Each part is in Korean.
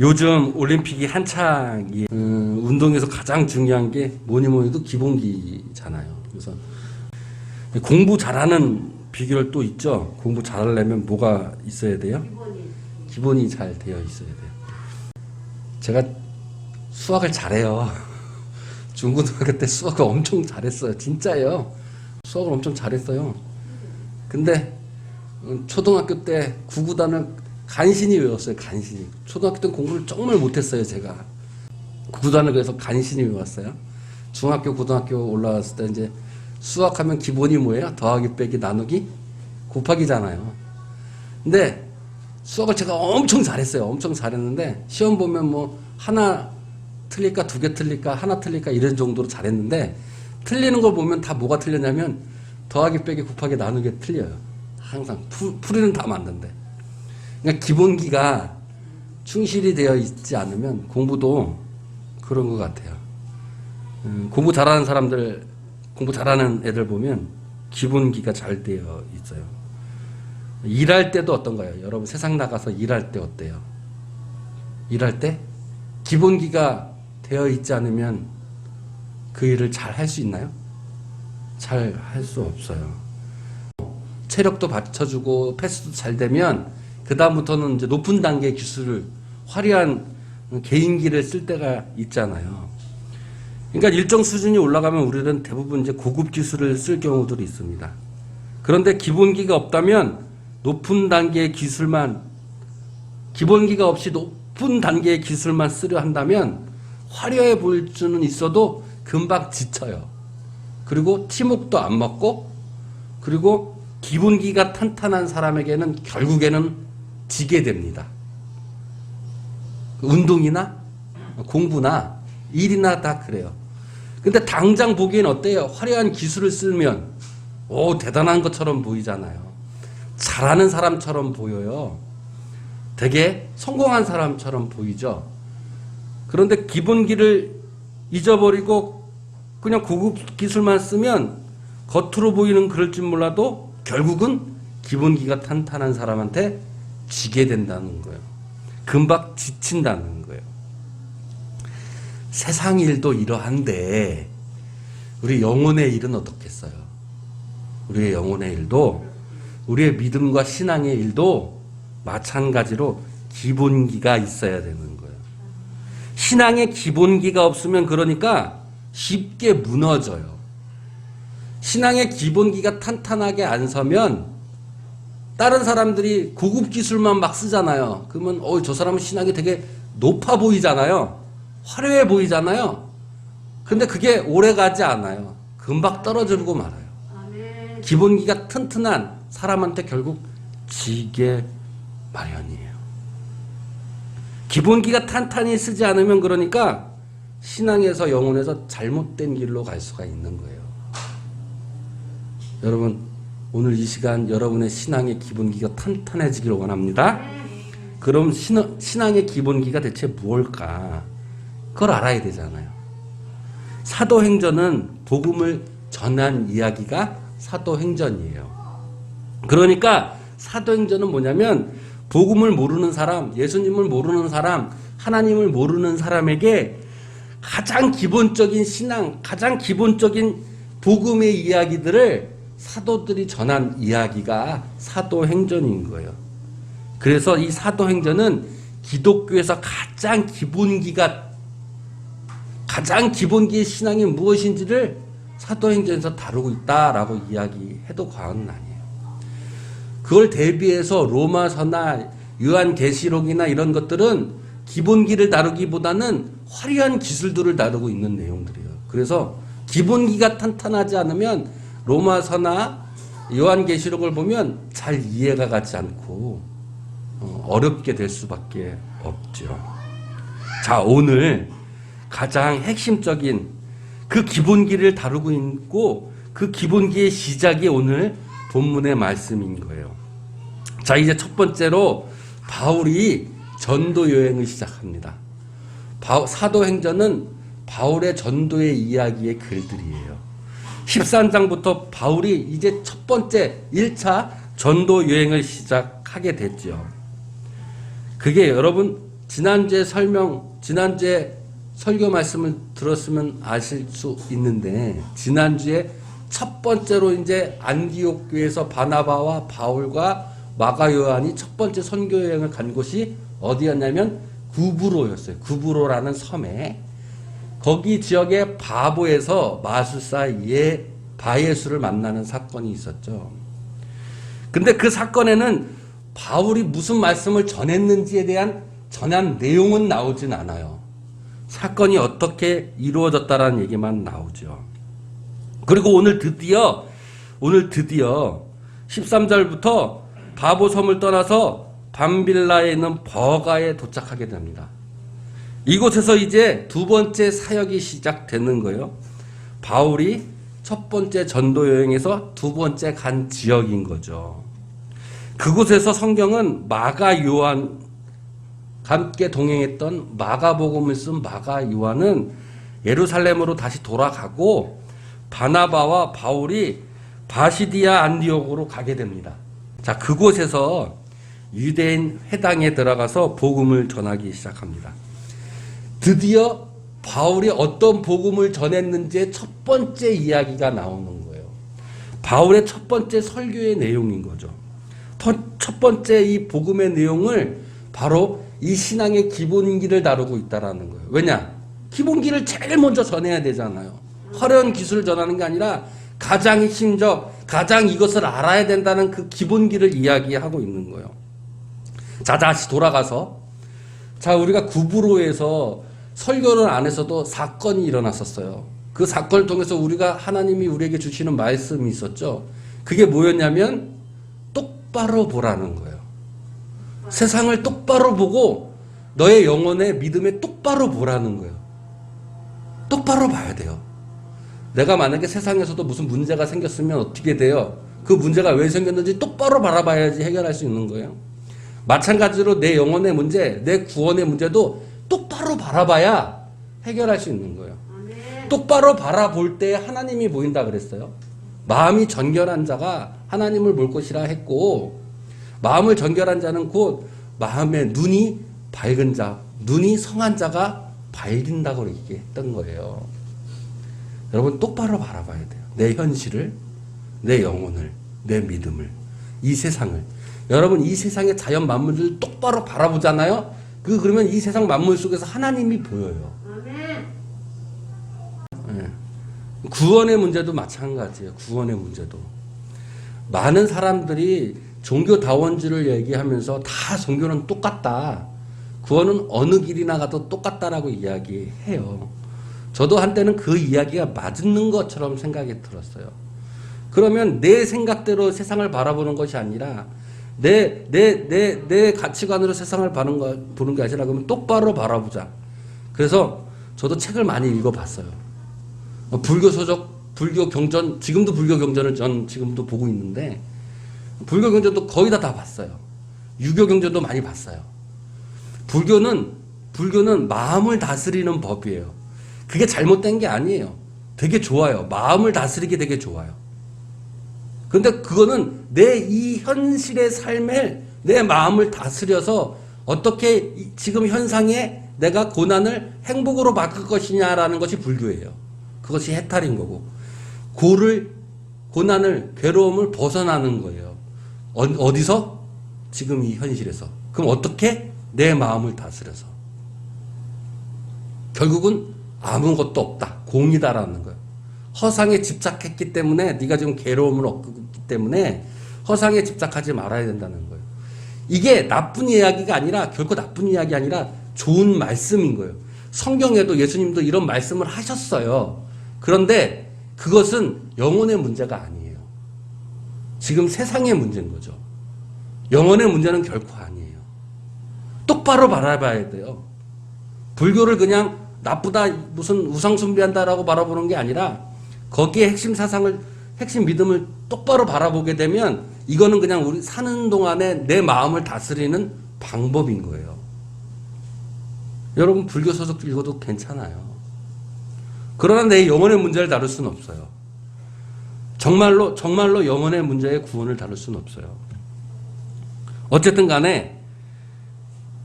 요즘 올림픽이 한창이 운동에서 가장 중요한 게 뭐니 뭐니 해도 기본기잖아요. 그래서 공부 잘하는 비결 또 있죠. 공부 잘하려면 뭐가 있어야 돼요? 기본이 잘 되어 있어야 돼요. 제가 수학을 잘해요. 중고등학교 때 수학을 엄청 잘했어요. 진짜예요. 수학을 엄청 잘했어요. 근데 초등학교 때 구구단을 간신히 외웠어요. 간신히. 초등학교 때 공부를 정말 못했어요. 제가. 구구단을 그래서 간신히 외웠어요. 중학교, 고등학교 올라왔을 때 이제 수학하면 기본이 뭐예요? 더하기, 빼기, 나누기, 곱하기잖아요. 근데 수학을 제가 엄청 잘했어요. 엄청 잘했는데 시험 보면 뭐 하나 틀릴까, 두 개 틀릴까, 하나 틀릴까 이런 정도로 잘했는데 틀리는 걸 보면 다 뭐가 틀렸냐면 더하기, 빼기, 곱하기, 나누기 틀려요. 항상 풀이는 다 맞는데. 그러니까 기본기가 충실이 되어 있지 않으면 공부도 그런 것 같아요. 공부 잘하는 사람들, 공부 잘하는 애들 보면 기본기가 잘 되어 있어요. 일할 때도 어떤가요? 여러분 세상 나가서 일할 때 어때요? 일할 때 기본기가 되어 있지 않으면 그 일을 잘 할 수 있나요? 잘 할 수 없어요. 체력도 받쳐주고 패스도 잘 되면 그 다음부터는 이제 높은 단계의 기술을 화려한 개인기를 쓸 때가 있잖아요. 그러니까 일정 수준이 올라가면 우리는 대부분 이제 고급 기술을 쓸 경우들이 있습니다. 그런데 기본기가 없다면 높은 단계의 기술만, 기본기가 없이 높은 단계의 기술만 쓰려 한다면 화려해 보일 수는 있어도 금방 지쳐요. 그리고 팀웍도 안 맞고, 그리고 기본기가 탄탄한 사람에게는 결국에는 지게 됩니다. 운동이나 공부나 일이나 다 그래요. 근데 당장 보기엔 어때요? 화려한 기술을 쓰면 대단한 것처럼 보이잖아요. 잘하는 사람처럼 보여요. 되게 성공한 사람처럼 보이죠. 그런데 기본기를 잊어버리고 그냥 고급 기술만 쓰면 겉으로 보이는 그럴 줄 몰라도 결국은 기본기가 탄탄한 사람한테 지게 된다는 거예요. 금방 지친다는 거예요. 세상 일도 이러한데 우리 영혼의 일은 어떻겠어요? 우리의 영혼의 일도, 우리의 믿음과 신앙의 일도 마찬가지로 기본기가 있어야 되는 거예요. 신앙의 기본기가 없으면 그러니까 쉽게 무너져요. 신앙의 기본기가 탄탄하게 안 서면 다른 사람들이 고급 기술만 막 쓰잖아요. 그러면 저 사람은 신앙이 되게 높아 보이잖아요. 화려해 보이잖아요. 근데 그게 오래 가지 않아요. 금방 떨어지고 말아요. 기본기가 튼튼한 사람한테 결국 지게 마련이에요. 기본기가 탄탄히 쓰지 않으면 그러니까 신앙에서 영혼에서 잘못된 길로 갈 수가 있는 거예요. 여러분 오늘 이 시간 여러분의 신앙의 기본기가 탄탄해지기를 원합니다. 그럼 신앙의 기본기가 대체 무엇일까? 그걸 알아야 되잖아요. 사도행전은 복음을 전한 이야기가 사도행전이에요. 그러니까 사도행전은 뭐냐면 복음을 모르는 사람, 예수님을 모르는 사람, 하나님을 모르는 사람에게 가장 기본적인 신앙, 가장 기본적인 복음의 이야기들을 사도들이 전한 이야기가 사도행전인 거예요. 그래서 이 사도행전은 기독교에서 가장 기본기의 신앙이 무엇인지를 사도행전에서 다루고 있다라고 이야기해도 과언은 아니에요. 그걸 대비해서 로마서나 요한계시록이나 이런 것들은 기본기를 다루기보다는 화려한 기술들을 다루고 있는 내용들이에요. 그래서 기본기가 탄탄하지 않으면 로마서나 요한계시록을 보면 잘 이해가 가지 않고 어렵게 될 수밖에 없죠. 자, 오늘 가장 핵심적인 그 기본기를 다루고 있고 그 기본기의 시작이 오늘 본문의 말씀인 거예요. 자, 이제 첫 번째로 바울이 전도 여행을 시작합니다. 사도행전은 바울의 전도의 이야기의 글들이에요. 13장부터 바울이 이제 첫 번째 1차 전도 여행을 시작하게 됐죠. 그게 여러분 지난주에 설교 말씀을 들었으면 아실 수 있는데, 지난주에 첫 번째로 이제 안디옥 교회에서 바나바와 바울과 마가 요한이 첫 번째 선교 여행을 간 곳이 어디였냐면 구브로였어요. 구브로라는 섬에, 거기 지역의 바보에서 마술사 바예수를 만나는 사건이 있었죠. 근데 그 사건에는 바울이 무슨 말씀을 전했는지에 대한 전한 내용은 나오진 않아요. 사건이 어떻게 이루어졌다라는 얘기만 나오죠. 그리고 오늘 드디어 13절부터 바보 섬을 떠나서 밤빌라에 있는 버가에 도착하게 됩니다. 이곳에서 이제 두 번째 사역이 시작되는 거예요. 바울이 첫 번째 전도 여행에서 두 번째 간 지역인 거죠. 그곳에서 성경은 마가 요한, 함께 동행했던 마가복음을 쓴 마가 요한은 예루살렘으로 다시 돌아가고 바나바와 바울이 바시디아 안디옥으로 가게 됩니다. 자, 그곳에서 유대인 회당에 들어가서 복음을 전하기 시작합니다. 드디어 바울이 어떤 복음을 전했는지의 첫 번째 이야기가 나오는 거예요. 바울의 첫 번째 설교의 내용인 거죠. 첫 번째 이 복음의 내용을 바로 이 신앙의 기본기를 다루고 있다라는 거예요. 왜냐? 기본기를 제일 먼저 전해야 되잖아요. 화려한 기술을 전하는 게 아니라 가장 핵심적, 가장 이것을 알아야 된다는 그 기본기를 이야기하고 있는 거예요. 자, 다시 돌아가서, 자, 우리가 구브로에서 설교를 안 해서도 사건이 일어났었어요. 그 사건을 통해서 우리가 하나님이 우리에게 주시는 말씀이 있었죠. 그게 뭐였냐면 똑바로 보라는 거예요. 세상을 똑바로 보고 너의 영혼의 믿음에 똑바로 보라는 거예요. 똑바로 봐야 돼요. 내가 만약에 세상에서도 무슨 문제가 생겼으면 어떻게 돼요? 그 문제가 왜 생겼는지 똑바로 바라봐야지 해결할 수 있는 거예요. 마찬가지로 내 영혼의 문제, 내 구원의 문제도 똑바로 바라봐야 해결할 수 있는 거예요. 똑바로 바라볼 때 하나님이 보인다 그랬어요. 마음이 정결한 자가 하나님을 볼 것이라 했고, 마음을 정결한 자는 곧 마음의 눈이 밝은 자, 눈이 성한 자가 밝인다고 얘기했던 거예요. 여러분 똑바로 바라봐야 돼요. 내 현실을, 내 영혼을, 내 믿음을, 이 세상을. 여러분 이 세상의 자연 만물들을 똑바로 바라보잖아요. 그러면 이 세상 만물 속에서 하나님이 보여요. 네. 구원의 문제도 마찬가지예요. 구원의 문제도. 많은 사람들이 종교다원주의를 얘기하면서 다 종교는 똑같다. 구원은 어느 길이나 가도 똑같다라고 이야기해요. 저도 한때는 그 이야기가 맞는 것처럼 생각이 들었어요. 그러면 내 생각대로 세상을 바라보는 것이 아니라 내 가치관으로 세상을 보는 게 아니라 그러면 똑바로 바라보자. 그래서 저도 책을 많이 읽어봤어요. 불교 경전, 지금도 불교 경전을 전 지금도 보고 있는데 불교 경전도 거의 다 봤어요. 유교 경전도 많이 봤어요. 불교는 마음을 다스리는 법이에요. 그게 잘못된 게 아니에요. 되게 좋아요. 마음을 다스리기 되게 좋아요. 근데 그거는 내 이 현실의 삶을 내 마음을 다스려서 어떻게 지금 현상에 내가 고난을 행복으로 바꿀 것이냐라는 것이 불교예요. 그것이 해탈인 거고. 고난을, 괴로움을 벗어나는 거예요. 어디서? 지금 이 현실에서. 그럼 어떻게? 내 마음을 다스려서. 결국은 아무것도 없다. 공이다라는 거예요. 허상에 집착했기 때문에 네가 지금 괴로움을 얻기 때문에 허상에 집착하지 말아야 된다는 거예요. 이게 나쁜 이야기가 아니라 결코 나쁜 이야기 아니라 좋은 말씀인 거예요. 성경에도 예수님도 이런 말씀을 하셨어요. 그런데 그것은 영혼의 문제가 아니에요. 지금 세상의 문제인 거죠. 영혼의 문제는 결코 아니에요. 똑바로 바라봐야 돼요. 불교를 그냥 나쁘다, 무슨 우상 숭배한다라고 바라보는 게 아니라 거기에 핵심 사상을, 핵심 믿음을 똑바로 바라보게 되면 이거는 그냥 우리 사는 동안에 내 마음을 다스리는 방법인 거예요. 여러분 불교 서적 읽어도 괜찮아요. 그러나 내 영혼의 문제를 다룰 수는 없어요. 정말로 영혼의 문제의 구원을 다룰 수는 없어요. 어쨌든 간에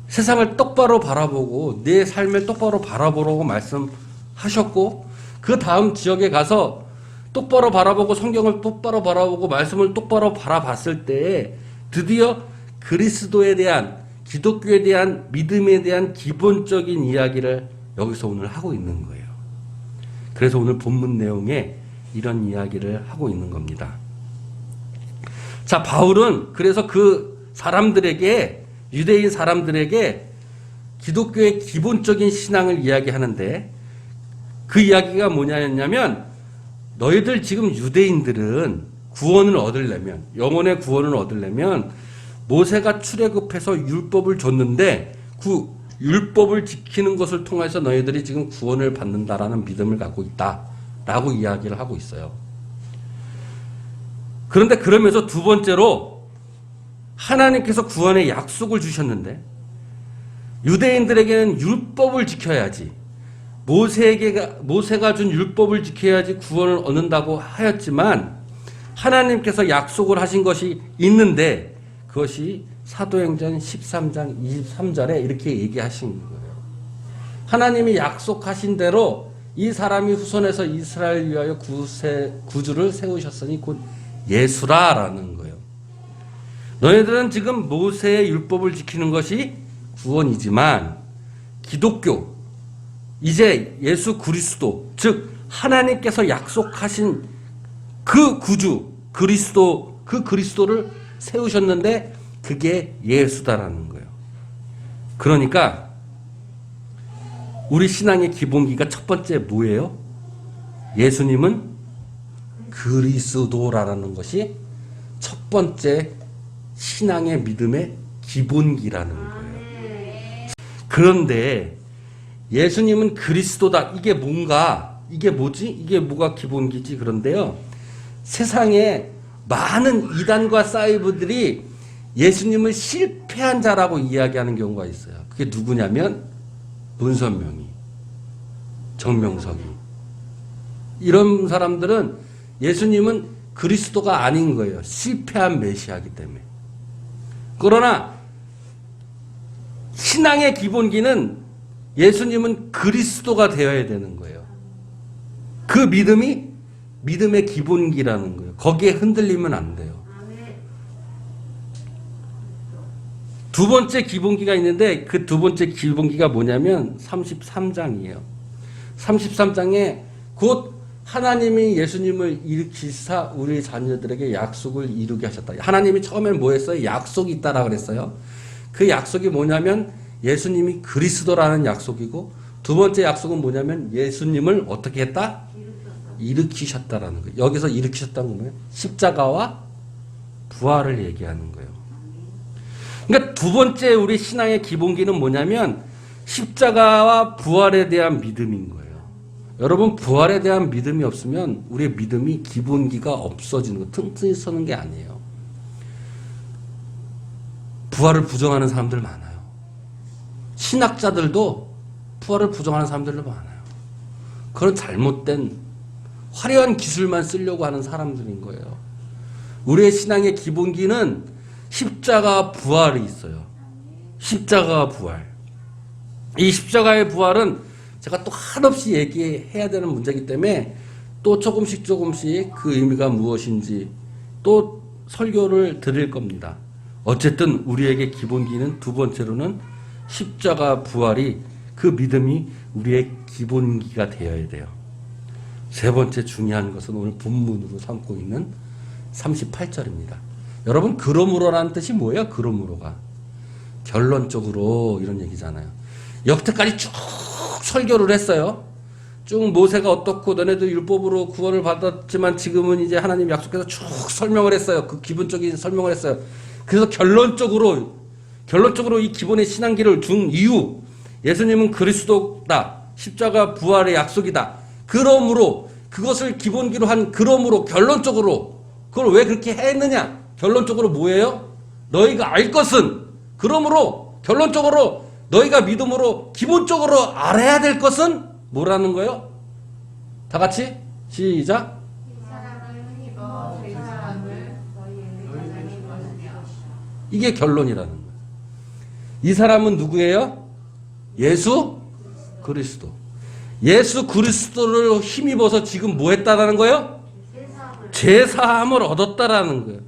세상을 똑바로 바라보고 내 삶을 똑바로 바라보라고 말씀하셨고 그 다음 지역에 가서 똑바로 바라보고 성경을 똑바로 바라보고 말씀을 똑바로 바라봤을 때에 드디어 그리스도에 대한 기독교에 대한 믿음에 대한 기본적인 이야기를 여기서 오늘 하고 있는 거예요. 그래서 오늘 본문 내용에 이런 이야기를 하고 있는 겁니다. 자, 바울은 그래서 그 사람들에게 유대인 사람들에게 기독교의 기본적인 신앙을 이야기하는데 그 이야기가 뭐냐면 너희들 지금 유대인들은 구원을 얻으려면 영혼의 구원을 얻으려면 모세가 출애굽해서 율법을 줬는데 그 율법을 지키는 것을 통해서 너희들이 지금 구원을 받는다라는 믿음을 갖고 있다라고 이야기를 하고 있어요. 그런데 그러면서 두 번째로 하나님께서 구원의 약속을 주셨는데 유대인들에게는 율법을 지켜야지 모세가 준 율법을 지켜야지 구원을 얻는다고 하였지만 하나님께서 약속을 하신 것이 있는데 그것이 사도행전 13장 23절에 이렇게 얘기하신 거예요. 하나님이 약속하신 대로 이 사람이 후손에서 이스라엘 위하여 구주를 세우셨으니 곧 예수라라는 거예요. 너희들은 지금 모세의 율법을 지키는 것이 구원이지만 기독교, 이제 예수 그리스도, 즉 하나님께서 약속하신 그 구주 그리스도, 그 그리스도를 세우셨는데 그게 예수다라는 거예요. 그러니까 우리 신앙의 기본기가 첫 번째 뭐예요? 예수님은 그리스도라는 것이 첫 번째 신앙의 믿음의 기본기라는 거예요. 그런데 예수님은 그리스도다. 이게 뭔가? 이게 뭐지? 이게 뭐가 기본기지? 그런데요. 세상에 많은 이단과 사이버들이 예수님을 실패한 자라고 이야기하는 경우가 있어요. 그게 누구냐면 문선명이, 정명석이. 이런 사람들은 예수님은 그리스도가 아닌 거예요. 실패한 메시아이기 때문에. 그러나 신앙의 기본기는 예수님은 그리스도가 되어야 되는 거예요. 그 믿음이 믿음의 기본기라는 거예요. 거기에 흔들리면 안 돼요. 두 번째 기본기가 있는데 그 두 번째 기본기가 뭐냐면 33장이에요. 33장에 곧 하나님이 예수님을 일으키사 우리 자녀들에게 약속을 이루게 하셨다. 하나님이 처음엔 뭐 했어요? 약속이 있다라고 그랬어요. 그 약속이 뭐냐면 예수님이 그리스도라는 약속이고 두 번째 약속은 뭐냐면 예수님을 어떻게 했다? 일으키셨다라는 거예요. 여기서 일으키셨다는 건 뭐예요? 십자가와 부활을 얘기하는 거예요. 그러니까 두 번째 우리 신앙의 기본기는 뭐냐면 십자가와 부활에 대한 믿음인 거예요. 여러분 부활에 대한 믿음이 없으면 우리의 믿음이 기본기가 없어지는 거, 튼튼히 서는 게 아니에요. 부활을 부정하는 사람들 많아요. 신학자들도 부활을 부정하는 사람들도 많아요. 그런 잘못된 화려한 기술만 쓰려고 하는 사람들인 거예요. 우리의 신앙의 기본기는 십자가 부활이 있어요. 십자가 부활. 이 십자가의 부활은 제가 또 한없이 얘기해야 되는 문제이기 때문에 또 조금씩 그 의미가 무엇인지 또 설교를 드릴 겁니다. 어쨌든 우리에게 기본기는 두 번째로는 십자가 부활이 그 믿음이 우리의 기본기가 되어야 돼요. 세 번째 중요한 것은 오늘 본문으로 삼고 있는 38절입니다. 여러분 그러므로라는 뜻이 뭐예요? 그러므로가 결론적으로 이런 얘기잖아요. 여태까지 쭉 설교를 했어요. 쭉 모세가 어떻고 너네도 율법으로 구원을 받았지만 지금은 이제 하나님 약속해서 쭉 설명을 했어요. 그 기본적인 설명을 했어요. 그래서 결론적으로 이 기본의 신앙기를 준 이유, 예수님은 그리스도다. 십자가 부활의 약속이다. 그러므로 그것을 기본기로 한 그러므로 결론적으로 그걸 왜 그렇게 했느냐? 결론적으로 뭐예요? 너희가 알 것은 그러므로 결론적으로 너희가 믿음으로 기본적으로 알아야 될 것은 뭐라는 거예요? 다 같이 시작. 이게 결론이라는 거예요. 이 사람은 누구예요? 예수 그리스도. 예수 그리스도를 힘입어서 지금 뭐 했다라는 거예요? 죄사함을 얻었다라는 거예요.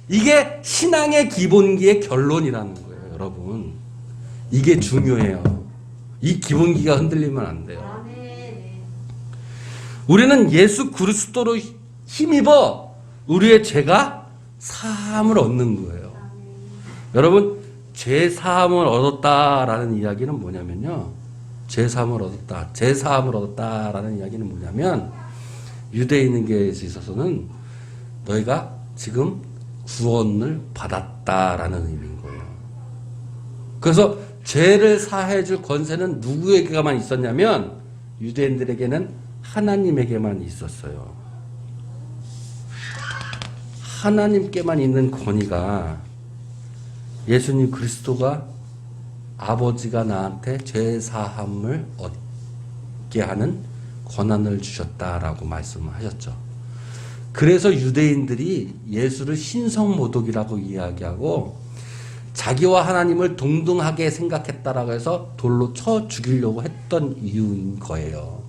이게 신앙의 기본기의 결론이라는 거예요, 여러분. 이게 중요해요. 이 기본기가 흔들리면 안 돼요. 우리는 예수 그리스도로 힘입어 우리의 죄가 사함을 얻는 거예요. 여러분, 죄 사함을 얻었다라는 이야기는 뭐냐면요. 죄 사함을 얻었다. 죄 사함을 얻었다라는 이야기는 뭐냐면 유대인에게 있어서는 너희가 지금 구원을 받았다라는 의미인 거예요. 그래서 죄를 사해 줄 권세는 누구에게만 있었냐면 유대인들에게는 하나님에게만 있었어요. 하나님께만 있는 권위가 예수님 그리스도가 아버지가 나한테 죄 사함을 얻게 하는 권한을 주셨다라고 말씀하셨죠. 그래서 유대인들이 예수를 신성모독이라고 이야기하고 자기와 하나님을 동등하게 생각했다라고 해서 돌로 쳐 죽이려고 했던 이유인 거예요.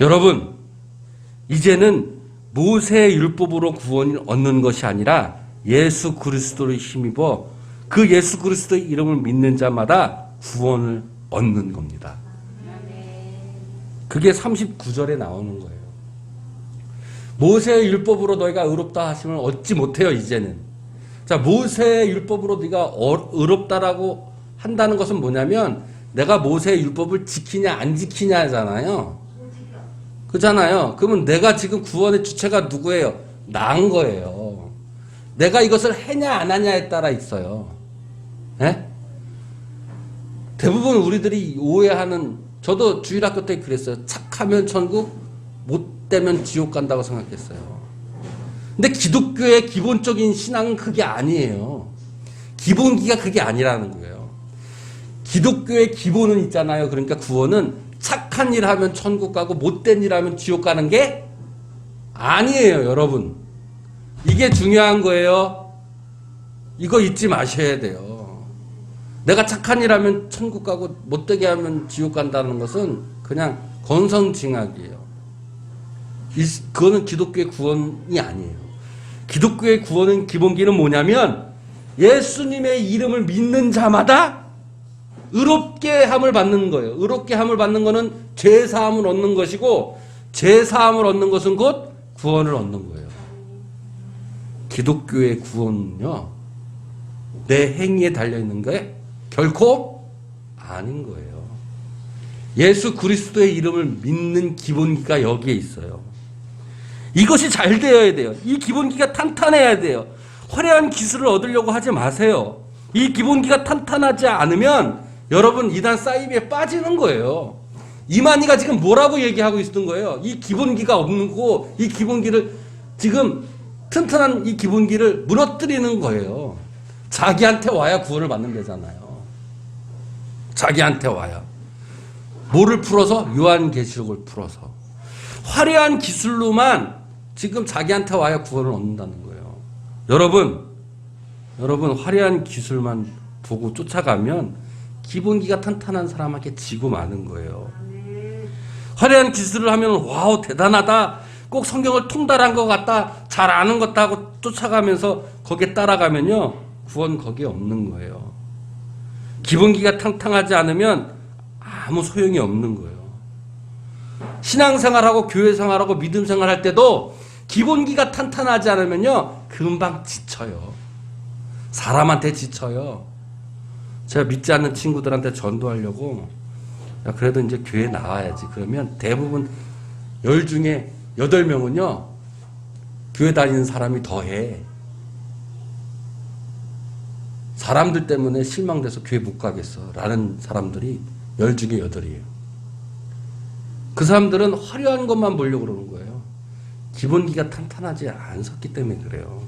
여러분, 이제는 모세의 율법으로 구원을 얻는 것이 아니라 예수 그리스도를 힘입어 그 예수 그리스도의 이름을 믿는 자마다 구원을 얻는 겁니다. 그게 39절에 나오는 거예요. 모세의 율법으로 너희가 의롭다 하심을 얻지 못해요, 이제는. 자, 모세의 율법으로 네가 의롭다라고 한다는 것은 뭐냐면 내가 모세의 율법을 지키냐 안 지키냐잖아요. 그잖아요. 그러면 내가 지금 구원의 주체가 누구예요? 나인 거예요. 내가 이것을 해냐 안 하냐에 따라 있어요. 네? 대부분 우리들이 오해하는, 저도 주일학교 때 그랬어요. 착하면 천국, 못되면 지옥 간다고 생각했어요. 근데 기독교의 기본적인 신앙은 그게 아니에요. 기본기가 그게 아니라는 거예요. 기독교의 기본은 있잖아요. 그러니까 구원은 착한 일 하면 천국 가고 못된 일 하면 지옥 가는 게 아니에요, 여러분. 이게 중요한 거예요. 이거 잊지 마셔야 돼요. 내가 착한 일 하면 천국 가고 못되게 하면 지옥 간다는 것은 그냥 건성징악이에요. 그거는 기독교의 구원이 아니에요. 기독교의 구원은 기본기는 뭐냐면 예수님의 이름을 믿는 자마다 의롭게 함을 받는 거예요. 의롭게 함을 받는 것은 죄사함을 얻는 것이고 죄사함을 얻는 것은 곧 구원을 얻는 거예요. 기독교의 구원은요, 내 행위에 달려있는 게 결코 아닌 거예요. 예수 그리스도의 이름을 믿는 기본기가 여기에 있어요. 이것이 잘 되어야 돼요. 이 기본기가 탄탄해야 돼요. 화려한 기술을 얻으려고 하지 마세요. 이 기본기가 탄탄하지 않으면 여러분 이단 사이비에 빠지는 거예요. 이만희가 지금 뭐라고 얘기하고 있었던 거예요? 이 기본기가 없는 거, 이 기본기를 지금 튼튼한 이 기본기를 무너뜨리는 거예요. 자기한테 와야 구원을 받는 데잖아요. 자기한테 와야. 뭐를 풀어서? 요한계시록을 풀어서. 화려한 기술로만 지금 자기한테 와야 구원을 얻는다는 거예요. 여러분 화려한 기술만 보고 쫓아가면 기본기가 탄탄한 사람에게 지고 마는 거예요. 화려한 기술을 하면 와우 대단하다, 꼭 성경을 통달한 것 같다, 잘 아는 것 같다 하고 쫓아가면서 거기에 따라가면요 구원 거기에 없는 거예요. 기본기가 탄탄하지 않으면 아무 소용이 없는 거예요. 신앙생활하고 교회생활하고 믿음생활할 때도 기본기가 탄탄하지 않으면요 금방 지쳐요. 사람한테 지쳐요. 제가 믿지 않는 친구들한테 전도하려고, 야, 그래도 이제 교회 나와야지. 그러면 대부분 10 중에 8명은요 교회 다니는 사람이 더해. 사람들 때문에 실망돼서 교회 못 가겠어 라는 사람들이 10 중에 8이에요. 그 사람들은 화려한 것만 보려고 그러는 거예요. 기본기가 탄탄하지 않았기 때문에 그래요.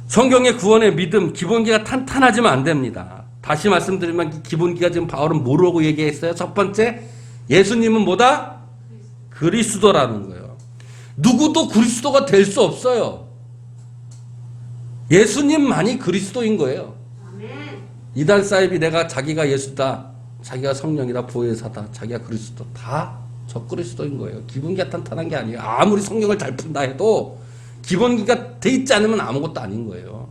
성경의 구원의 믿음, 기본기가 탄탄하지만 안 됩니다. 다시 말씀드리면 기본기가 지금 바울은 뭐라고 얘기했어요? 첫 번째, 예수님은 뭐다? 그리스도라는 거예요. 누구도 그리스도가 될 수 없어요. 예수님만이 그리스도인 거예요. 이단 사입이 내가 자기가 예수다, 자기가 성령이다, 보혜사다, 자기가 그리스도, 다 적그리스도인 거예요. 기본기가 탄탄한 게 아니에요. 아무리 성경을 잘 푼다 해도 기본기가 돼 있지 않으면 아무것도 아닌 거예요.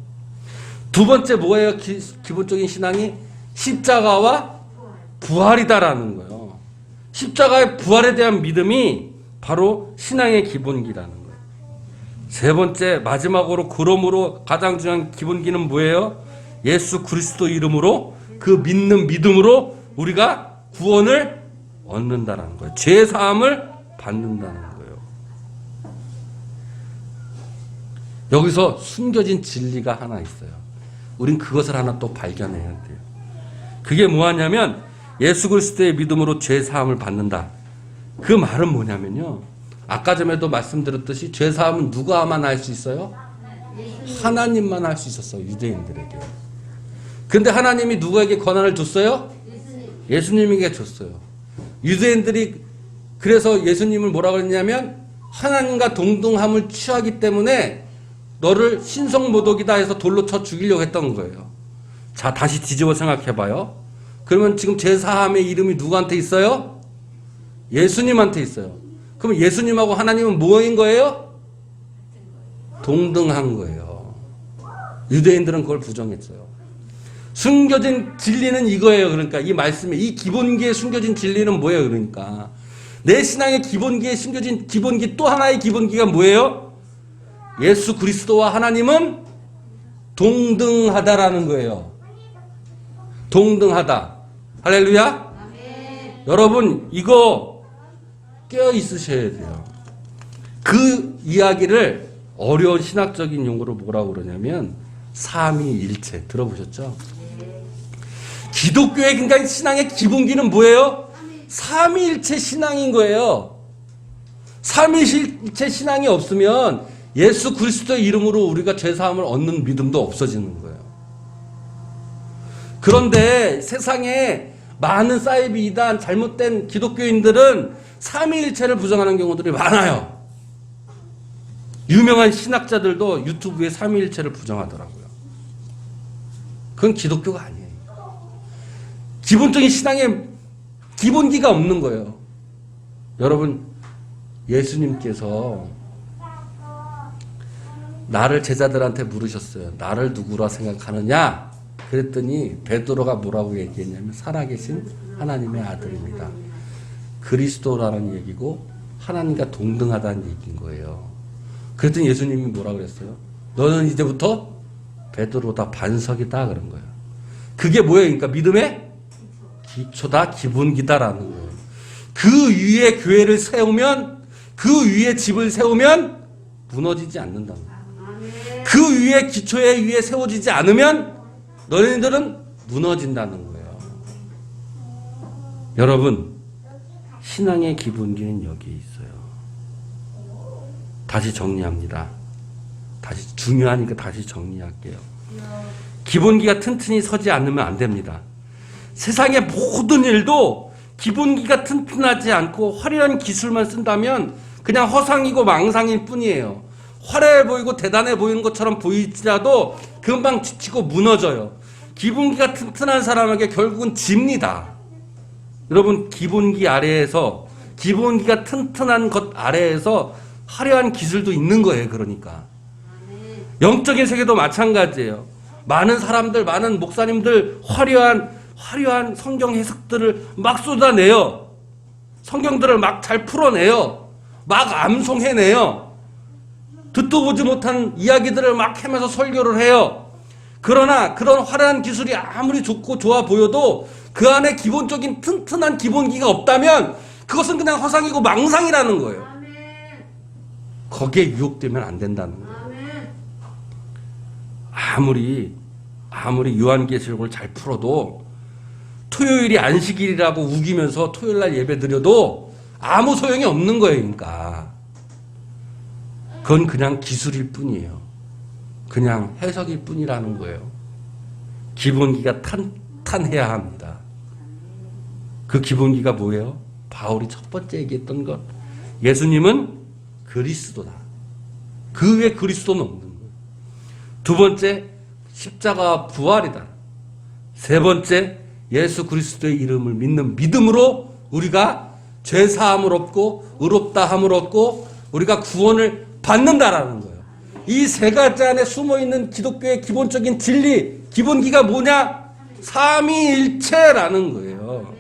두 번째 뭐예요? 기본적인 신앙이 십자가와 부활이다라는 거예요. 십자가의 부활에 대한 믿음이 바로 신앙의 기본기라는 거예요. 세 번째, 마지막으로 그러므로 가장 중요한 기본기는 뭐예요? 예수 그리스도 이름으로, 그 믿는 믿음으로 우리가 구원을 얻는다는 거예요. 죄 사함을 받는다는 거예요. 여기서 숨겨진 진리가 하나 있어요. 우린 그것을 하나 또 발견해야 돼요. 그게 뭐하냐면 예수 그리스도의 믿음으로 죄 사함을 받는다. 그 말은 뭐냐면요, 아까 전에도 말씀드렸듯이 죄 사함은 누가만 할 수 있어요? 하나님만 할 수 있었어요. 유대인들에게. 근데 하나님이 누구에게 권한을 줬어요? 예수님에게 줬어요. 유대인들이 그래서 예수님을 뭐라고 했냐면 하나님과 동등함을 취하기 때문에 너를 신성모독이다 해서 돌로 쳐 죽이려고 했던 거예요. 자, 다시 뒤집어 생각해봐요. 그러면 지금 제사함의 이름이 누구한테 있어요? 예수님한테 있어요. 그럼 예수님하고 하나님은 뭐인 거예요? 동등한 거예요. 유대인들은 그걸 부정했어요. 숨겨진 진리는 이거예요. 그러니까 이 말씀에 이 기본기에 숨겨진 진리는 뭐예요? 그러니까 내 신앙의 기본기에 숨겨진 기본기, 또 하나의 기본기가 뭐예요? 예수 그리스도와 하나님은 동등하다라는 거예요. 동등하다. 할렐루야. 여러분 이거 깨어 있으셔야 돼요. 그 이야기를 어려운 신학적인 용어로 뭐라고 그러냐면 삼위일체. 들어보셨죠? 기독교의 그러니까 신앙의 기본기는 뭐예요? 삼위일체 신앙인 거예요. 삼위일체 신앙이 없으면 예수 그리스도의 이름으로 우리가 죄사함을 얻는 믿음도 없어지는 거예요. 그런데 세상에 많은 사이비 이단 잘못된 기독교인들은 삼위일체를 부정하는 경우들이 많아요. 유명한 신학자들도 유튜브에 삼위일체를 부정하더라고요. 그건 기독교가 아니에요. 기본적인 신앙에 기본기가 없는 거예요. 여러분, 예수님께서 나를 제자들한테 물으셨어요. 나를 누구라 생각하느냐? 그랬더니 베드로가 뭐라고 얘기했냐면 살아계신 하나님의 아들입니다. 그리스도라는 얘기고 하나님과 동등하다는 얘기인 거예요. 그랬더니 예수님이 뭐라 그랬어요? 너는 이제부터 베드로다, 반석이다 그런 거예요. 그게 뭐예요? 그러니까 믿음의 기초다, 기본기다라는 거예요. 그 위에 교회를 세우면, 그 위에 집을 세우면 무너지지 않는다는 거예요. 그 위에 기초에 위에 세워지지 않으면 너희들은 무너진다는 거예요. 여러분, 신앙의 기본기는 여기에 있어요. 다시 정리합니다. 다시 중요하니까 다시 정리할게요. 기본기가 튼튼히 서지 않으면 안 됩니다. 세상의 모든 일도 기본기가 튼튼하지 않고 화려한 기술만 쓴다면 그냥 허상이고 망상일 뿐이에요. 화려해 보이고 대단해 보이는 것처럼 보이지라도 금방 지치고 무너져요. 기본기가 튼튼한 사람에게 결국은 집니다. 여러분, 기본기 아래에서, 기본기가 튼튼한 것 아래에서 화려한 기술도 있는 거예요. 그러니까 영적인 세계도 마찬가지예요. 많은 사람들, 많은 목사님들 화려한 성경 해석들을 막 쏟아내요. 성경들을 막 잘 풀어내요. 막 암송해내요. 듣도 보지 못한 이야기들을 막 하면서 설교를 해요. 그러나 그런 화려한 기술이 아무리 좋고 좋아 보여도 그 안에 기본적인 튼튼한 기본기가 없다면 그것은 그냥 허상이고 망상이라는 거예요. 거기에 유혹되면 안 된다는 거예요. 아무리 요한계시록을 잘 풀어도 토요일이 안식일이라고 우기면서 토요일날 예배 드려도 아무 소용이 없는 거예요. 그러니까 그건 그냥 기술일 뿐이에요. 그냥 해석일 뿐이라는 거예요. 기본기가 탄탄해야 합니다. 그 기본기가 뭐예요? 바울이 첫 번째 얘기했던 것. 예수님은 그리스도다. 그 외에 그리스도는 없는 거예요. 두 번째, 십자가 부활이다. 세 번째, 예수 그리스도의 이름을 믿는 믿음으로 우리가 죄사함을 얻고 의롭다함을 얻고 우리가 구원을 받는다라는 거예요. 이 세 가지 안에 숨어있는 기독교의 기본적인 진리, 기본기가 뭐냐? 삼위일체라는 거예요.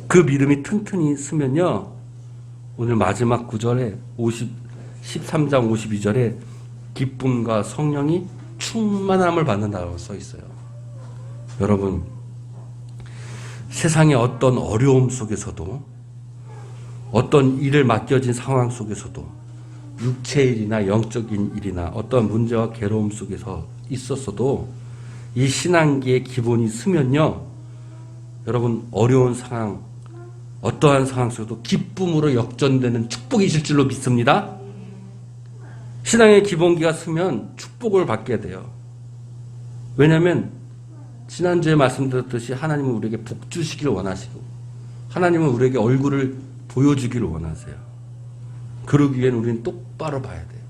그 믿음이 튼튼히 있으면요, 오늘 마지막 구절에 13장 52절에 기쁨과 성령이 충만함을 받는다고 써 있어요. 여러분, 세상의 어떤 어려움 속에서도, 어떤 일을 맡겨진 상황 속에서도, 육체의 일이나 영적인 일이나 어떤 문제와 괴로움 속에서 있었어도 이 신앙기의 기본이 있으면요, 여러분, 어려운 상황, 어떠한 상황 속에도 기쁨으로 역전되는 축복이 있을 줄로 믿습니다. 신앙의 기본기가 쓰면 축복을 받게 돼요. 왜냐하면 지난주에 말씀드렸듯이 하나님은 우리에게 복 주시기를 원하시고 하나님은 우리에게 얼굴을 보여주기를 원하세요. 그러기 위해는 우리는 똑바로 봐야 돼요.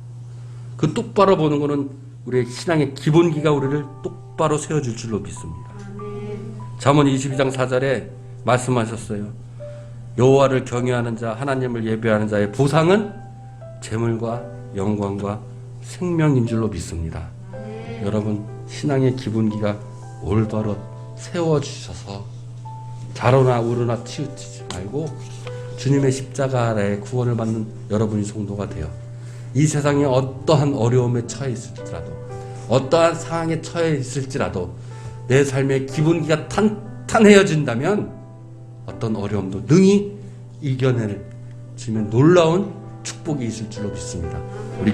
그 똑바로 보는 것은 우리의 신앙의 기본기가 우리를 똑바로 세워줄 줄로 믿습니다. 잠언 22장 4절에 말씀하셨어요. 여호와를 경외하는 자, 하나님을 예배하는 자의 보상은 재물과 영광과 생명인 줄로 믿습니다. 여러분, 신앙의 기본기가 올바로 세워주셔서 좌로나 우로나 치우치지 말고 주님의 십자가 아래에 구원을 받는 여러분이 성도가 되어 이 세상에 어떠한 어려움에 처해 있을지라도, 어떠한 상황에 처해 있을지라도 내 삶의 기본기가 탄탄해진다면 어떤 어려움도 능히 이겨낼 주님의 놀라운 축복이 있을 줄로 믿습니다. 우리